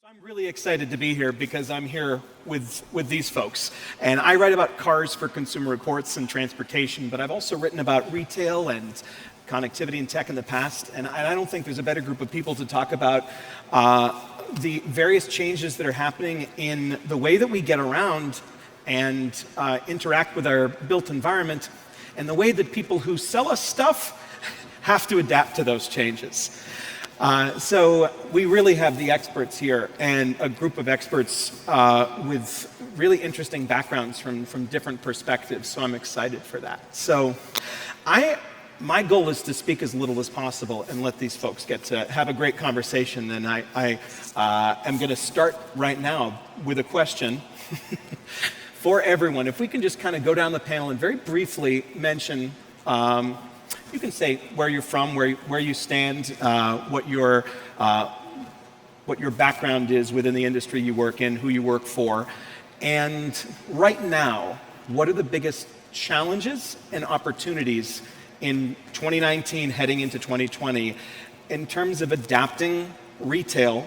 I'm really excited to be here because I'm here with these folks. And I write about cars for Consumer Reports and transportation, but I've also written about retail and connectivity and tech in the past. And I don't think there's a better group of people to talk about the various changes that are happening in the way that we get around and interact with our built environment, and the way that people who sell us stuff have to adapt to those changes. So we really have the experts here, and a group of experts with really interesting backgrounds from different perspectives, so I'm excited for that. So my goal is to speak as little as possible and let these folks get to have a great conversation, and I am going to start right now with a question for everyone. If we can just kind of go down the panel and very briefly mention you can say where you're from, where you stand, what your background is within the industry you work in, who you work for. And right now, what are the biggest challenges and opportunities in 2019 heading into 2020 in terms of adapting retail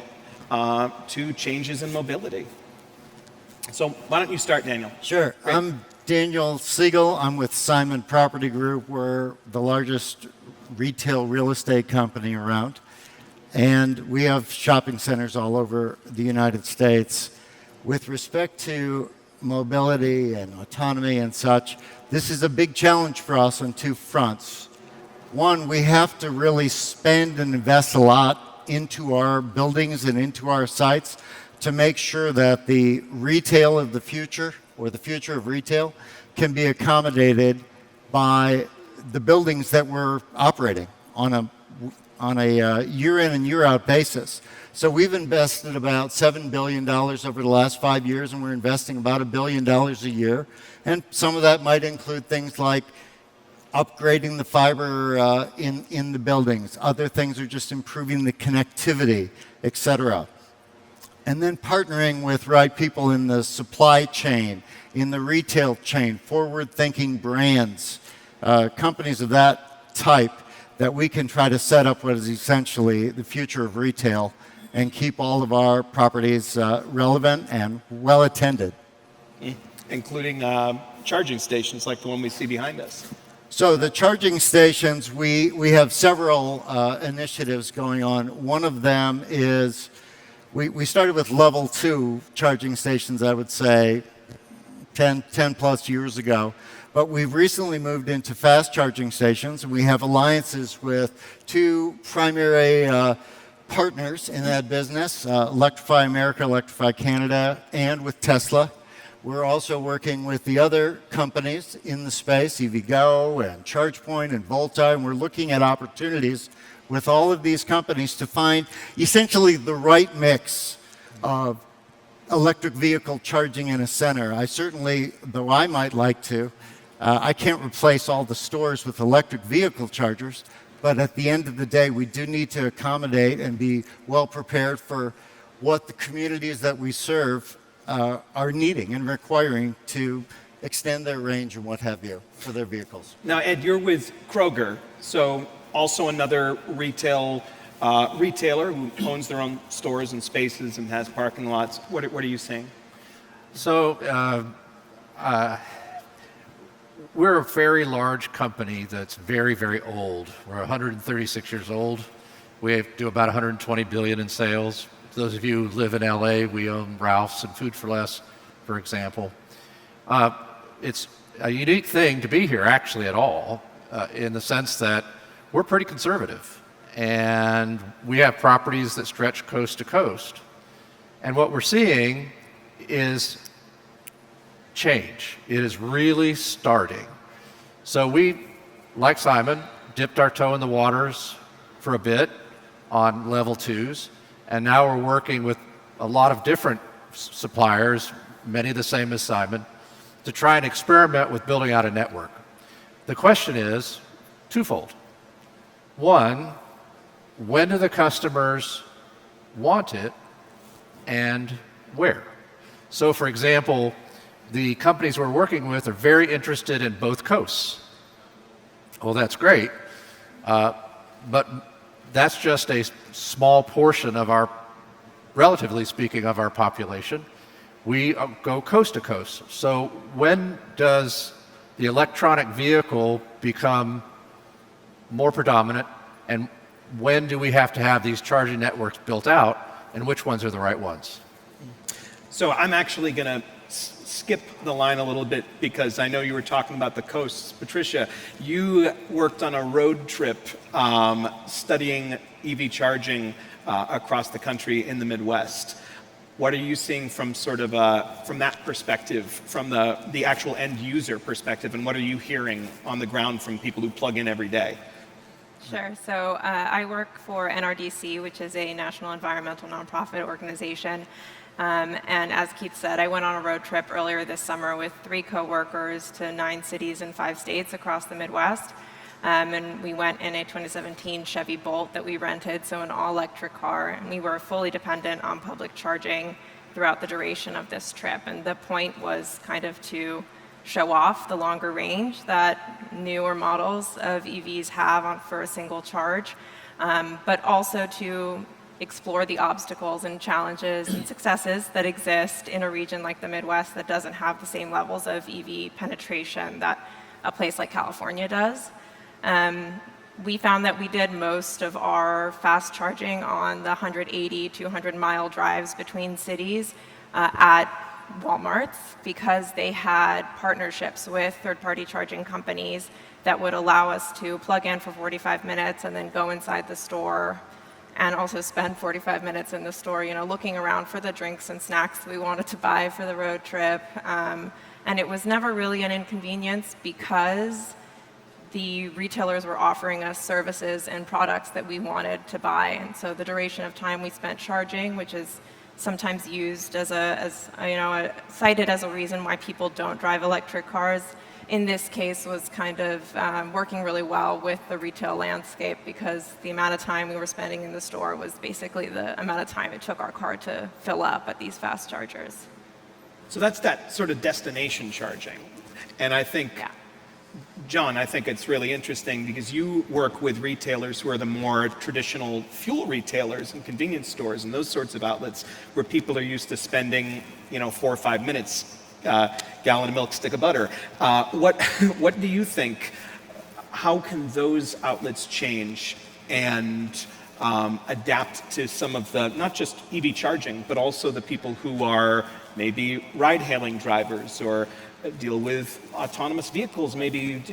to changes in mobility? So why don't you start, Daniel? Sure. Great. I'm Daniel Siegel. I'm with Simon Property Group. We're the largest retail real estate company around. And we have shopping centers all over the United States. With respect to mobility and autonomy and such, this is a big challenge for us on two fronts. One, we have to really spend and invest a lot into our buildings and into our sites to make sure that the retail of the future, or the future of retail, can be accommodated by the buildings that we're operating on a year in and year out basis. So we've invested about $7 billion over the last 5 years, and we're investing about $1 billion a year. And some of that might include things like upgrading the fiber in the buildings. Other things are just improving the connectivity, et cetera. And then partnering with right people in the supply chain, in the retail chain, forward-thinking brands, companies of that type, that we can try to set up what is essentially the future of retail and keep all of our properties relevant and well-attended. Including charging stations like the one we see behind us. So the charging stations, we have several initiatives going on. One of them is we started with level 2 charging stations, I would say, 10 plus years ago. But we've recently moved into fast charging stations, and we have alliances with two primary partners in that business, Electrify America, Electrify Canada, and with Tesla. We're also working with the other companies in the space, EVgo and ChargePoint and Volta, and we're looking at opportunities with all of these companies to find essentially the right mix of electric vehicle charging in a center. I certainly, though I might like to, I can't replace all the stores with electric vehicle chargers, but at the end of the day, we do need to accommodate and be well prepared for what the communities that we serve are needing and requiring to extend their range and what have you for their vehicles. Now, Ed, you're with Kroger, so also another retailer who owns their own stores and spaces and has parking lots. What are you saying? So we're a very large company that's very, very old. We're 136 years old. We do about 120 billion in sales. For those of you who live in LA, we own Ralph's and Food for Less, for example. It's a unique thing to be here, actually, at all, in the sense that we're pretty conservative, and we have properties that stretch coast to coast. And what we're seeing is change. It is really starting. So we, like Simon, dipped our toe in the waters for a bit on level 2s, and now we're working with a lot of different suppliers, many the same as Simon, to try and experiment with building out a network. The question is twofold. One, when do the customers want it, and where? So, for example, the companies we're working with are very interested in both coasts. Well, that's great, but that's just a small portion of our relatively speaking, of our population, we go coast to coast. So when does the electronic vehicle become more predominant, and when do we have to have these charging networks built out, and which ones are the right ones? So I'm actually going to skip the line a little bit because I know you were talking about the coasts. Patricia, you worked on a road trip studying EV charging across the country in the Midwest. What are you seeing from sort of from that perspective, from the actual end user perspective, and what are you hearing on the ground from people who plug in every day? Sure. So I work for NRDC, which is a national environmental nonprofit organization. And as Keith said, I went on a road trip earlier this summer with 3 coworkers to 9 cities in 5 states across the Midwest. And we went in a 2017 Chevy Bolt that we rented, so an all-electric car. And we were fully dependent on public charging throughout the duration of this trip. And the point was kind of to show off the longer range that newer models of EVs have for a single charge, but also to explore the obstacles and challenges and successes that exist in a region like the Midwest that doesn't have the same levels of EV penetration that a place like California does. We found that we did most of our fast charging on the 180 to 200 mile drives between cities at Walmart's, because they had partnerships with third-party charging companies that would allow us to plug in for 45 minutes and then go inside the store and also spend 45 minutes in the store, looking around for the drinks and snacks we wanted to buy for the road trip. And it was never really an inconvenience because the retailers were offering us services and products that we wanted to buy. And so the duration of time we spent charging, which is sometimes used as cited as a reason why people don't drive electric cars, in this case was kind of working really well with the retail landscape, because the amount of time we were spending in the store was basically the amount of time it took our car to fill up at these fast chargers. So that's that sort of destination charging. And I think, Yeah. John, I think it's really interesting because you work with retailers who are the more traditional fuel retailers and convenience stores and those sorts of outlets where people are used to spending, 4 or 5 minutes, gallon of milk, stick of butter. What do you think? How can those outlets change and adapt to some of the, not just EV charging, but also the people who are maybe ride-hailing drivers or deal with autonomous vehicles maybe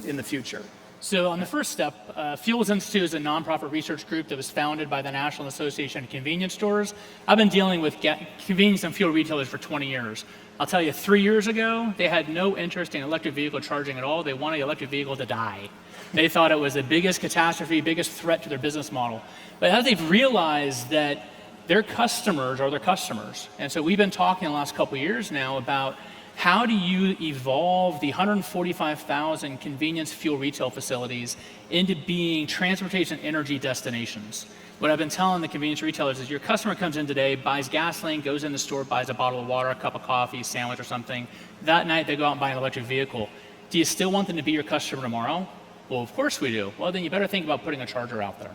in the future? So on the first step, Fuels Institute is a nonprofit research group that was founded by the National Association of Convenience Stores. I've been dealing with convenience and fuel retailers for 20 years. I'll tell you, 3 years ago, they had no interest in electric vehicle charging at all. They wanted the electric vehicle to die. They thought it was the biggest catastrophe, biggest threat to their business model. But as they've realized that their customers are their customers, and so we've been talking the last couple of years now about how do you evolve the 145,000 convenience fuel retail facilities into being transportation energy destinations? What I've been telling the convenience retailers is your customer comes in today, buys gasoline, goes in the store, buys a bottle of water, a cup of coffee, sandwich or something. That night they go out and buy an electric vehicle. Do you still want them to be your customer tomorrow? Well, of course we do. Well, then you better think about putting a charger out there.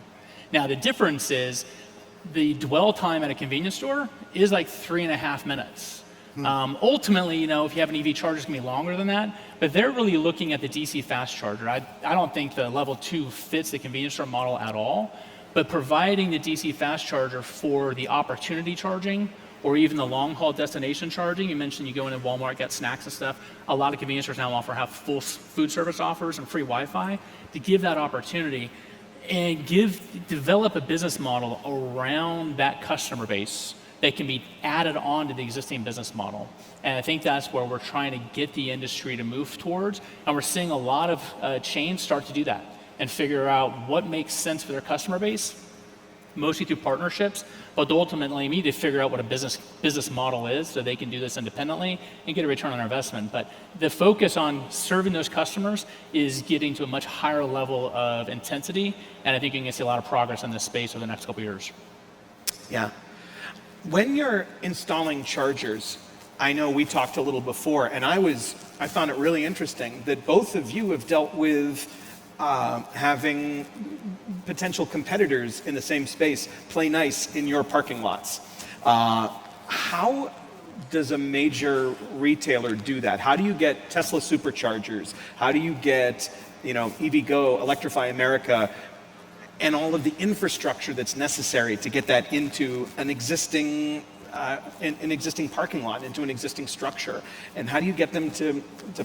Now, the difference is the dwell time at a convenience store is like 3.5 minutes. Ultimately, if you have an EV charger, it's going to be longer than that, but they're really looking at the DC fast charger. I don't think the level 2 fits the convenience store model at all, but providing the DC fast charger for the opportunity charging or even the long haul destination charging. You mentioned you go into Walmart, get snacks and stuff. A lot of convenience stores now have full food service offers and free Wi-Fi to give that opportunity and develop a business model around that customer base that can be added on to the existing business model. And I think that's where we're trying to get the industry to move towards. And we're seeing a lot of chains start to do that and figure out what makes sense for their customer base, mostly through partnerships, but ultimately we need to figure out what a business model is so they can do this independently and get a return on their investment. But the focus on serving those customers is getting to a much higher level of intensity, and I think you can see a lot of progress in this space over the next couple of years. Yeah. When you're installing chargers, I know we talked a little before, and I found it really interesting that both of you have dealt with having potential competitors in the same space play nice in your parking lots. How does a major retailer do that? How do you get Tesla superchargers? How do you get, EVgo, Electrify America, and all of the infrastructure that's necessary to get that into an existing parking lot, into an existing structure? And how do you get them to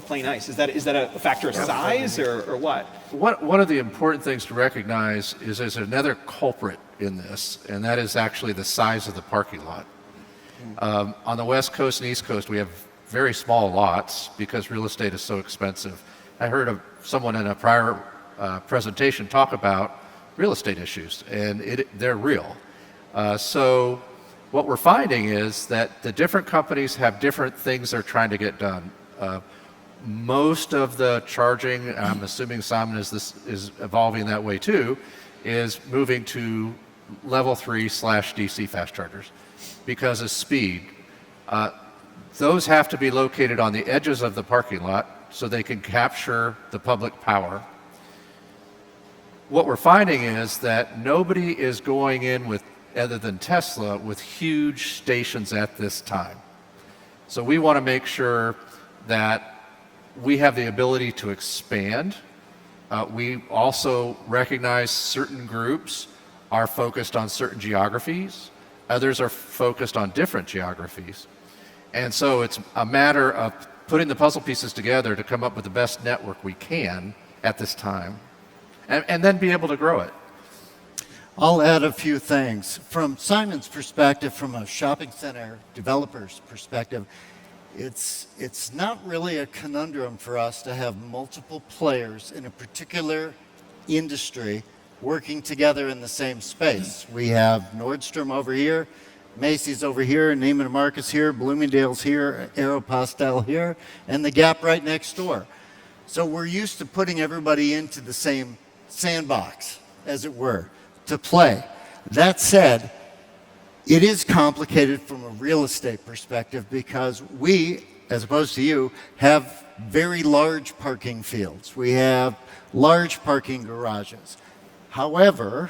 play nice? Is that a factor of size or what? One of the important things to recognize is there's another culprit in this, and that is actually the size of the parking lot. On the West Coast and East Coast, we have very small lots because real estate is so expensive. I heard of someone in a prior presentation talk about real estate issues, and they're real. So what we're finding is that the different companies have different things they're trying to get done. Most of the charging, I'm assuming Simon is evolving that way too, is moving to level 3/DC fast chargers because of speed. Those have to be located on the edges of the parking lot so they can capture the public power. What we're finding is that nobody is going in with, other than Tesla, with huge stations at this time. So we want to make sure that we have the ability to expand. We also recognize certain groups are focused on certain geographies. Others are focused on different geographies. And so it's a matter of putting the puzzle pieces together to come up with the best network we can at this time, and then be able to grow it. I'll add a few things. From Simon's perspective, from a shopping center developer's perspective, it's not really a conundrum for us to have multiple players in a particular industry working together in the same space. We have Nordstrom over here, Macy's over here, Neiman Marcus here, Bloomingdale's here, Aeropostale here, and the Gap right next door. So we're used to putting everybody into the same sandbox, as it were, to play. That said, it is complicated from a real estate perspective because we, as opposed to you, have very large parking fields. We have large parking garages. However,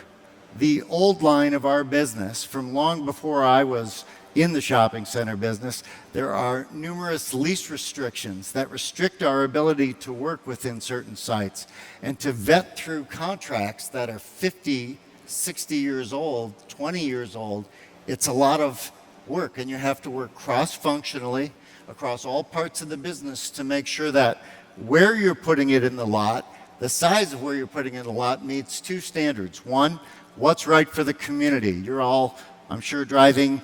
the old line of our business, from long before I was in the shopping center business, there are numerous lease restrictions that restrict our ability to work within certain sites and to vet through contracts that are 50, 60 years old, 20 years old. It's a lot of work, and you have to work cross-functionally across all parts of the business to make sure that where you're putting it in the lot, the size of where you're putting it in the lot meets two standards. One, what's right for the community. You're all, I'm sure, driving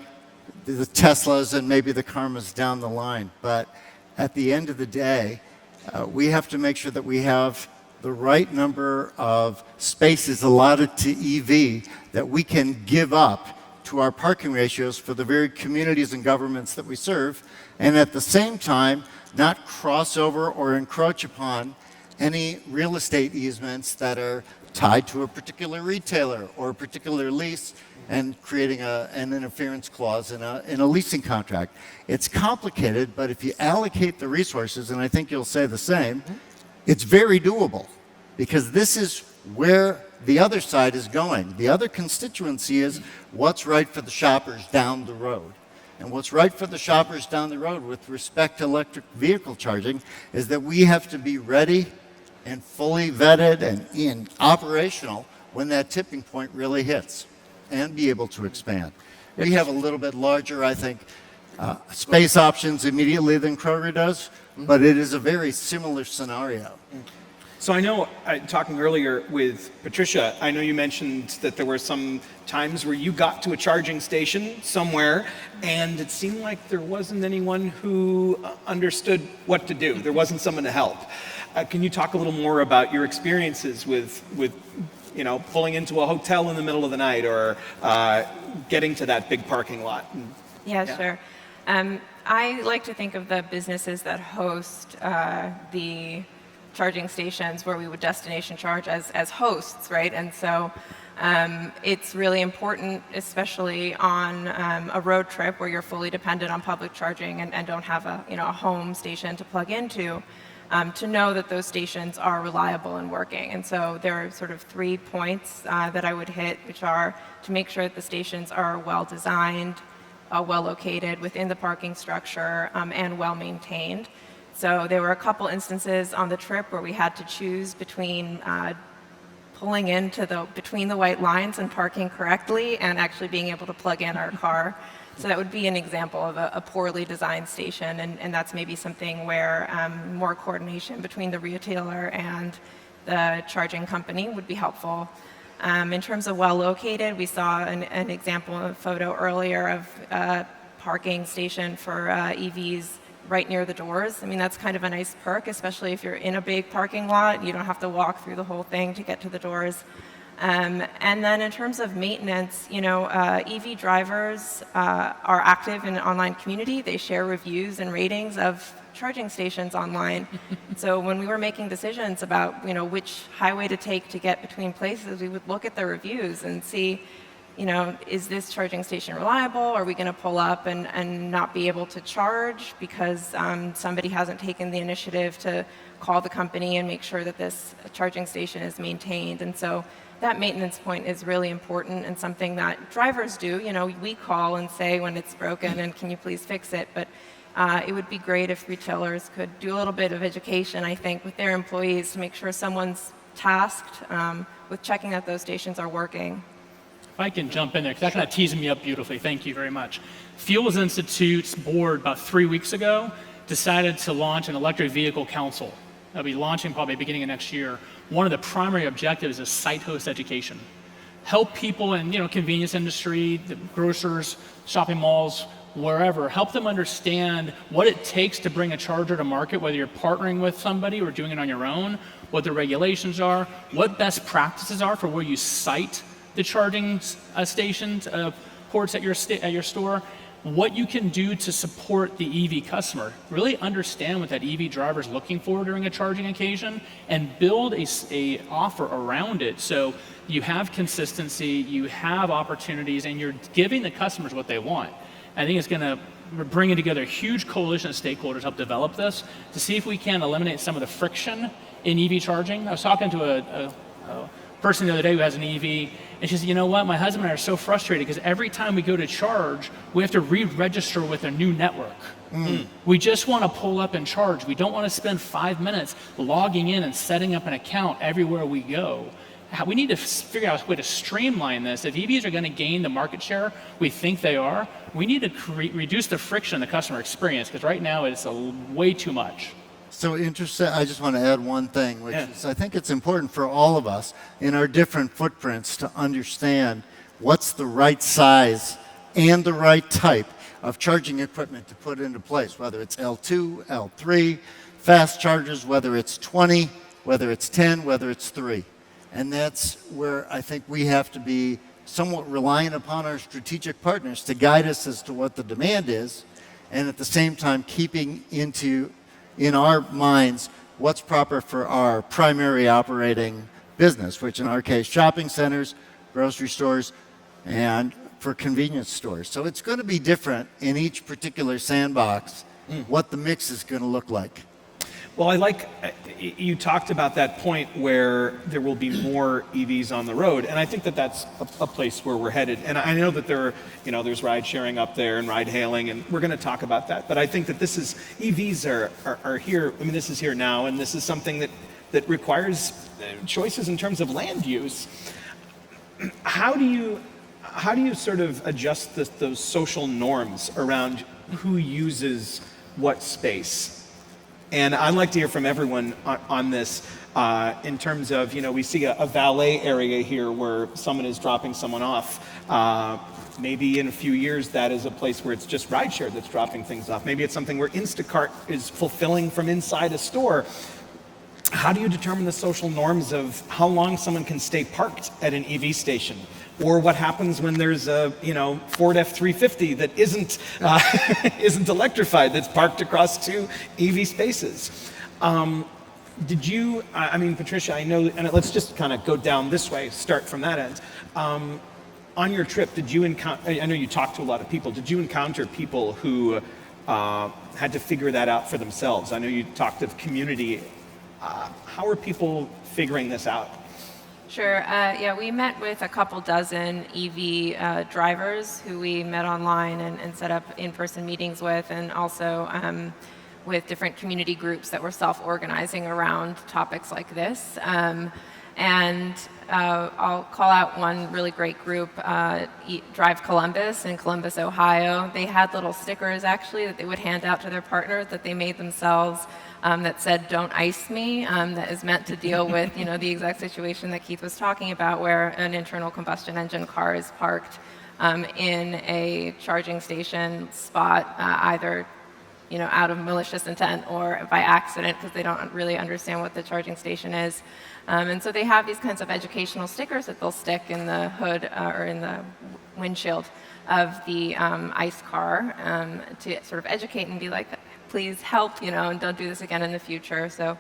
the Teslas and maybe the Karmas down the line. But at the end of the day, we have to make sure that we have the right number of spaces allotted to EV that we can give up to our parking ratios for the very communities and governments that we serve, and at the same time, not cross over or encroach upon any real estate easements that are tied to a particular retailer or a particular lease and creating an interference clause in a leasing contract. It's complicated, but if you allocate the resources, and I think you'll say the same, it's very doable because this is where the other side is going. The other constituency is what's right for the shoppers down the road. And what's right for the shoppers down the road with respect to electric vehicle charging is that we have to be ready and fully vetted and in operational when that tipping point really hits and be able to expand. We have a little bit larger, I think, space options immediately than Kroger does, but it is a very similar scenario. So I know, talking earlier with Patricia, I know you mentioned that there were some times where you got to a charging station somewhere and it seemed like there wasn't anyone who understood what to do. There wasn't someone to help. Can you talk a little more about your experiences with pulling into a hotel in the middle of the night or getting to that big parking lot? Yeah, sure. I like to think of the businesses that host the charging stations where we would destination charge as hosts, right? And so it's really important, especially on a road trip where you're fully dependent on public charging and don't have a home station to plug into, to know that those stations are reliable and working. And so there are sort of 3 points that I would hit, which are to make sure that the stations are well designed, well located within the parking structure, and well maintained. So there were a couple instances on the trip where we had to choose between pulling into between the white lines and parking correctly and actually being able to plug in our car. So that would be an example of a poorly designed station, and that's maybe something where more coordination between the retailer and the charging company would be helpful. In terms of well located, we saw an example, a photo earlier of a parking station for EVs right near the doors. I mean, that's kind of a nice perk, especially if you're in a big parking lot. You don't have to walk through the whole thing to get to the doors. And then in terms of maintenance, EV drivers are active in an online community. They share reviews and ratings of charging stations online. So when we were making decisions about, which highway to take to get between places, we would look at the reviews and see, is this charging station reliable? Are we going to pull up and not be able to charge because somebody hasn't taken the initiative to call the company and make sure that this charging station is maintained? And so that maintenance point is really important and something that drivers do. We call and say when it's broken and can you please fix it? But it would be great if retailers could do a little bit of education, I think, with their employees to make sure someone's tasked with checking that those stations are working. If I can jump in there, because that kind of teased me up beautifully. Thank you very much. Fuels Institute's board about 3 weeks ago decided to launch an electric vehicle council. They'll be launching probably beginning of next year. One of the primary objectives is site host education. Help people in convenience industry, the grocers, shopping malls, wherever, help them understand what it takes to bring a charger to market, whether you're partnering with somebody or doing it on your own, what the regulations are, what best practices are for where you site the charging stations, ports at your store, what you can do to support the EV customer. Really understand what that EV driver is looking for during a charging occasion and build a offer around it so you have consistency, you have opportunities, and you're giving the customers what they want. I think it's going to bring together a huge coalition of stakeholders to help develop this to see if we can eliminate some of the friction in EV charging. I was talking to a person the other day who has an EV, and she said, you know what, my husband and I are so frustrated because every time we go to charge, we have to re-register with a new network. We just want to pull up and charge. We don't want to spend 5 minutes logging in and setting up an account everywhere we go. We need to figure out a way to streamline this. If EVs are going to gain the market share we think they are, we need to reduce the friction in the customer experience because right now it's way too much. So interesting. I just want to add one thing, which is I think it's important for all of us in our different footprints to understand what's the right size and the right type of charging equipment to put into place, whether it's L2, L3, fast chargers, whether it's 20, whether it's 10, whether it's 3. And that's where I think we have to be somewhat reliant upon our strategic partners to guide us as to what the demand is, and at the same time keeping in our minds what's proper for our primary operating business, which in our case, shopping centers, grocery stores, and for convenience stores. So it's going to be different in each particular sandbox, what the mix is going to look like. Well, I like, you talked about that point where there will be more EVs on the road, and I think that that's a place where we're headed. And I know that there's ride sharing up there and ride hailing, and we're going to talk about that. But I think that EVs are here. I mean, this is here now, and this is something that requires choices in terms of land use. How do you sort of adjust those social norms around who uses what space? And I'd like to hear from everyone on this in terms of, we see a valet area here where someone is dropping someone off. Maybe in a few years, that is a place where it's just rideshare that's dropping things off. Maybe it's something where Instacart is fulfilling from inside a store. How do you determine the social norms of how long someone can stay parked at an EV station? Or what happens when there's a Ford F-350 that isn't electrified, that's parked across 2 EV spaces? Patricia, I know, and let's just kind of go down this way, start from that end. On your trip, did you encounter, I know you talked to a lot of people, did you encounter people who had to figure that out for themselves. I know you talked of community. How are people figuring this out? Sure. Yeah, we met with a couple dozen EV drivers who we met online and set up in-person meetings with, and also with different community groups that were self-organizing around topics like this. And I'll call out one really great group, Drive Columbus in Columbus, Ohio. They had little stickers actually that they would hand out to their partners that they made themselves that said "Don't ice me," that is meant to deal with the exact situation that Keith was talking about, where an internal combustion engine car is parked in a charging station spot, either out of malicious intent or by accident because they don't really understand what the charging station is. And so they have these kinds of educational stickers that they'll stick in the hood or in the windshield of the ICE car to sort of educate and be like, please help, and don't do this again in the future. So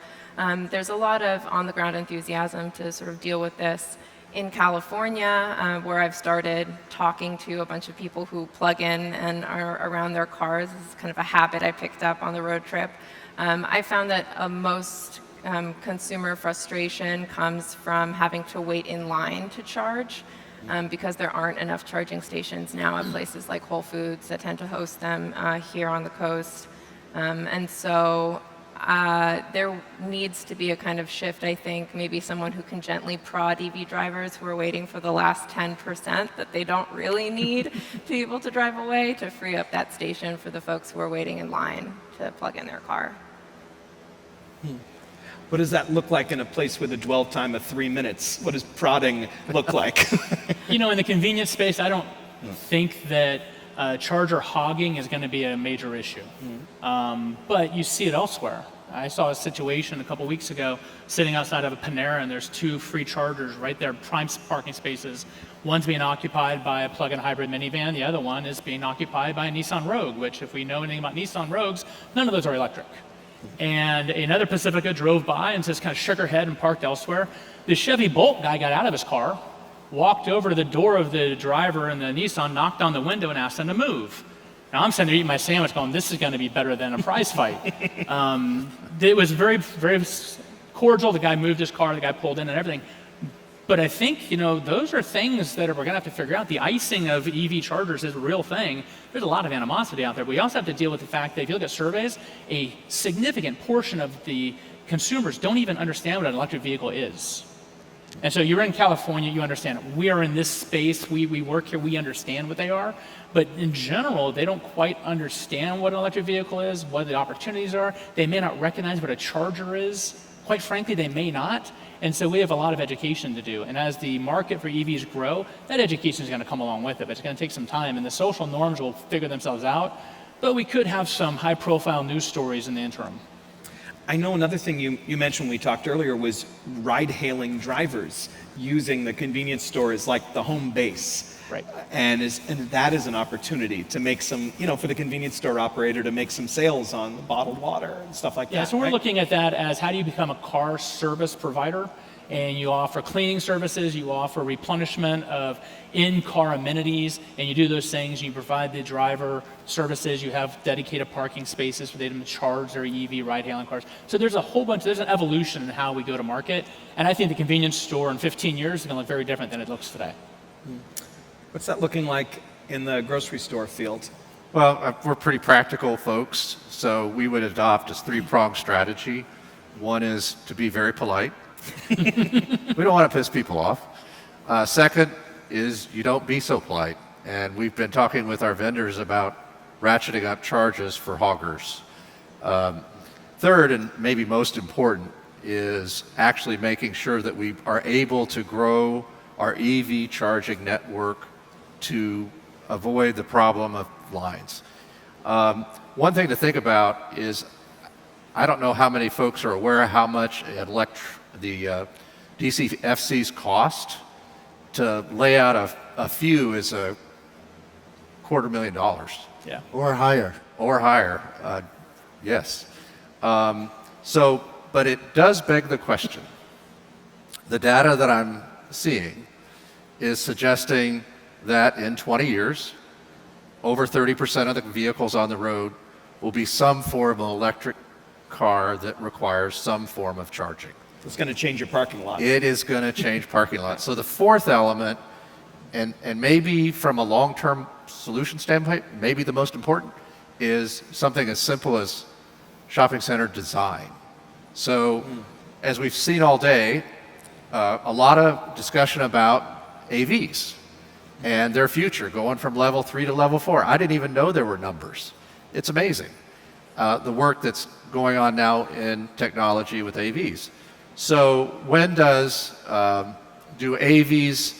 there's a lot of on-the-ground enthusiasm to sort of deal with this. In California, where I've started talking to a bunch of people who plug in and are around their cars, this is kind of a habit I picked up on the road trip. I found that most consumer frustration comes from having to wait in line to charge because there aren't enough charging stations now at places like Whole Foods that tend to host them here on the coast. And so there needs to be a kind of shift, I think, maybe someone who can gently prod EV drivers who are waiting for the last 10% that they don't really need to be able to drive away, to free up that station for the folks who are waiting in line to plug in their car. What does that look like in a place with a dwell time of 3 minutes? What does prodding look like? In the convenience space, I don't think that charger hogging is going to be a major issue. But you see it elsewhere. I saw a situation a couple weeks ago sitting outside of a Panera, and there's 2 free chargers right there, prime parking spaces. One's being occupied by a plug-in hybrid minivan. The other one is being occupied by a Nissan Rogue, which if we know anything about Nissan Rogues, none of those are electric. And another Pacifica drove by and just kind of shook her head and parked elsewhere. The Chevy Bolt guy got out of his car, walked over to the door of the driver in the Nissan, knocked on the window and asked him to move. Now I'm sitting there eating my sandwich going, this is going to be better than a prize fight. It was very, very cordial. The guy moved his car, the guy pulled in and everything. But I think, those are things that we're going to have to figure out. The icing of EV chargers is a real thing. There's a lot of animosity out there. We also have to deal with the fact that if you look at surveys, a significant portion of the consumers don't even understand what an electric vehicle is. And so you're in California, you understand it. We are in this space, we work here, we understand what they are. But in general, they don't quite understand what an electric vehicle is, what the opportunities are. They may not recognize what a charger is. Quite frankly, they may not. And so we have a lot of education to do. And as the market for EVs grow, that education is going to come along with it. But it's going to take some time, and the social norms will figure themselves out. But we could have some high-profile news stories in the interim. I know another thing you mentioned when we talked earlier was ride-hailing drivers using the convenience store as like the home base. Right. And that is an opportunity to make some, for the convenience store operator to make some sales on bottled water and stuff like that. Yeah, so we're right? looking at that as how do you become a car service provider? And you offer cleaning services, you offer replenishment of in-car amenities, and you do those things. You provide the driver services. You have dedicated parking spaces for them to charge their EV ride-hailing cars. So there's an evolution in how we go to market. And I think the convenience store in 15 years is going to look very different than it looks today. What's that looking like in the grocery store field? Well, we're pretty practical folks, so we would adopt a 3-pronged strategy. One is to be very polite. We don't want to piss people off. Second is you don't be so polite. And we've been talking with our vendors about ratcheting up charges for hoggers. Third, and maybe most important, is actually making sure that we are able to grow our EV charging network to avoid the problem of lines. One thing to think about is, I don't know how many folks are aware how much the DCFCs cost. To lay out a few is $250,000. Yeah. Or higher. Or higher, yes. But it does beg the question. The data that I'm seeing is suggesting that in 20 years, over 30% of the vehicles on the road will be some form of electric car that requires some form of charging. It's going to change your parking lot. It is going to change parking lots. So the fourth element, and maybe from a long-term solution standpoint, maybe the most important, is something as simple as shopping center design. So as we've seen all day, a lot of discussion about AVs and their future, going from level 3 to level 4. I didn't even know there were numbers. It's amazing, the work that's going on now in technology with AVs. So when do AVs,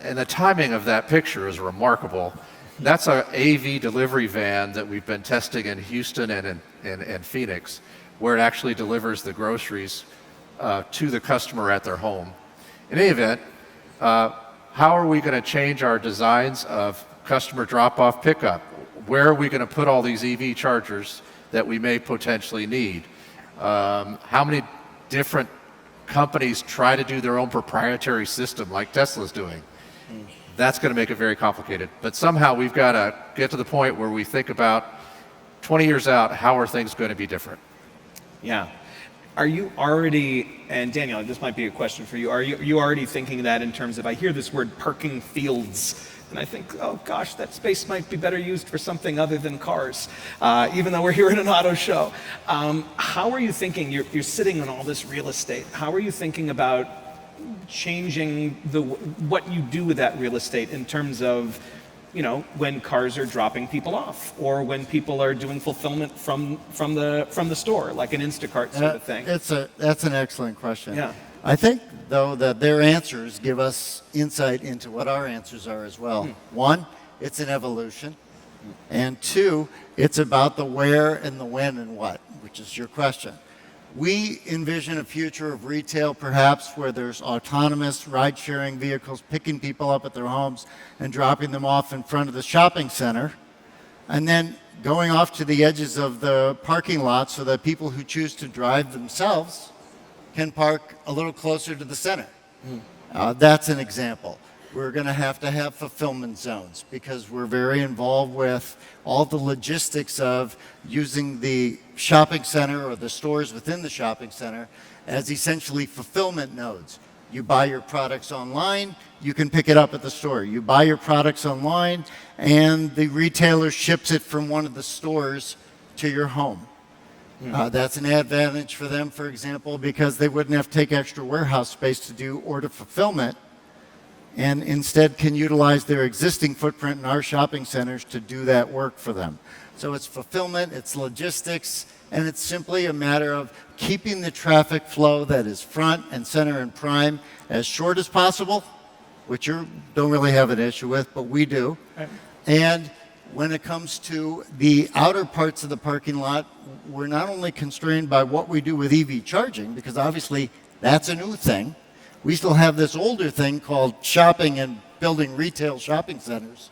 and the timing of that picture is remarkable. That's our AV delivery van that we've been testing in Houston and in Phoenix, where it actually delivers the groceries to the customer at their home. In any event, how are we going to change our designs of customer drop-off pickup? Where are we going to put all these EV chargers that we may potentially need? How many different companies try to do their own proprietary system like Tesla's doing? That's going to make it very complicated. But somehow we've got to get to the point where we think about 20 years out, how are things going to be different? Yeah. Are you already, and Daniel, this might be a question for you, are you already thinking that in terms of, I hear this word parking fields, and I think, oh gosh, that space might be better used for something other than cars, even though we're here in an auto show. How are you thinking, you're sitting on all this real estate, how are you thinking about changing what you do with that real estate in terms of, when cars are dropping people off, or when people are doing fulfillment from the store, like an Instacart sort of thing? That's an excellent question. Yeah. I think, though, that their answers give us insight into what our answers are as well. One, it's an evolution. And two, it's about the where and the when and what, which is your question. We envision a future of retail, perhaps, where there's autonomous ride-sharing vehicles picking people up at their homes and dropping them off in front of the shopping center, and then going off to the edges of the parking lot so that people who choose to drive themselves can park a little closer to the center. That's an example. We're going to have fulfillment zones because we're very involved with all the logistics of using the shopping center or the stores within the shopping center as essentially fulfillment nodes. You buy your products online, you can pick it up at the store. You buy your products online, and the retailer ships it from one of the stores to your home. That's an advantage for them, for example, because they wouldn't have to take extra warehouse space to do order fulfillment, and instead can utilize their existing footprint in our shopping centers to do that work for them. So it's fulfillment, it's logistics, and it's simply a matter of keeping the traffic flow that is front and center and prime as short as possible, which you don't really have an issue with, but we do. Right. And when it comes to the outer parts of the parking lot, we're not only constrained by what we do with EV charging, because obviously that's a new thing. We still have this older thing called shopping and building retail shopping centers.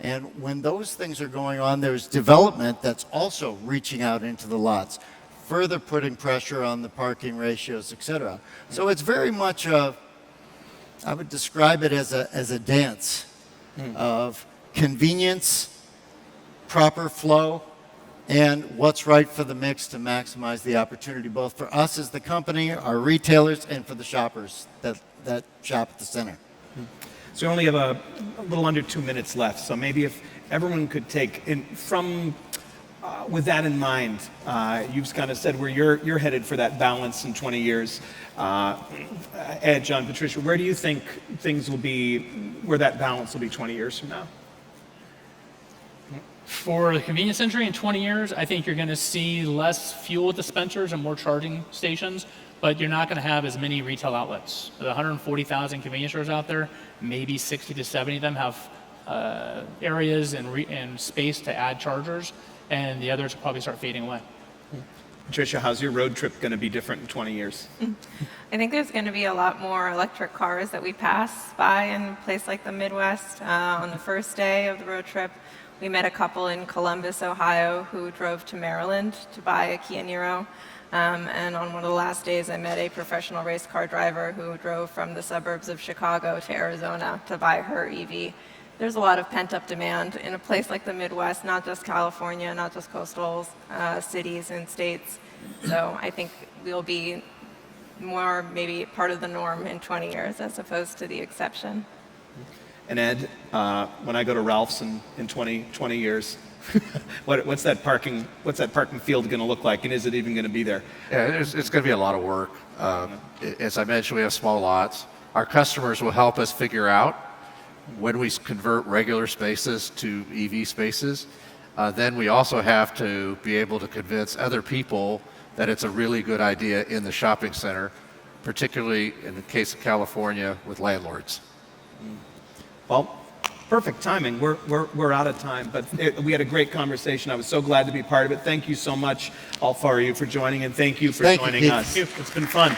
And when those things are going on, there's development that's also reaching out into the lots, further putting pressure on the parking ratios, et cetera. So it's very much I would describe it as a dance of convenience, proper flow, and what's right for the mix to maximize the opportunity, both for us as the company, our retailers, and for the shoppers that shop at the center. So we only have a little under 2 minutes left. So maybe if everyone could take, with that in mind, you've kind of said where you're headed for that balance in 20 years. Ed, John, Patricia, where do you think things will be, where that balance will be 20 years from now? For the convenience industry in 20 years, I think you're going to see less fuel dispensers and more charging stations, but you're not going to have as many retail outlets. The 140,000 convenience stores out there, maybe 60 to 70 of them have areas and space to add chargers, and the others will probably start fading away. Patricia, how's your road trip going to be different in 20 years? I think there's going to be a lot more electric cars that we pass by in a place like the Midwest. On the first day of the road trip, we met a couple in Columbus, Ohio, who drove to Maryland to buy a Kia Niro. And on one of the last days, I met a professional race car driver who drove from the suburbs of Chicago to Arizona to buy her EV. there's a lot of pent-up demand in a place like the Midwest, not just California, not just coastal cities and states. So I think we'll be more maybe part of the norm in 20 years as opposed to the exception. And Ed, when I go to Ralph's in 20 years, what's that parking field going to look like, and is it even going to be there? Yeah, it's going to be a lot of work. As I mentioned, we have small lots. Our customers will help us figure out when we convert regular spaces to EV spaces. Then we also have to be able to convince other people that it's a really good idea in the shopping center, particularly in the case of California with landlords. Well, perfect timing. We're out of time, but we had a great conversation. I was so glad to be part of it. Thank you so much, all four of you, for joining, and thank you for Thank you, joining Keith. us. It's been fun.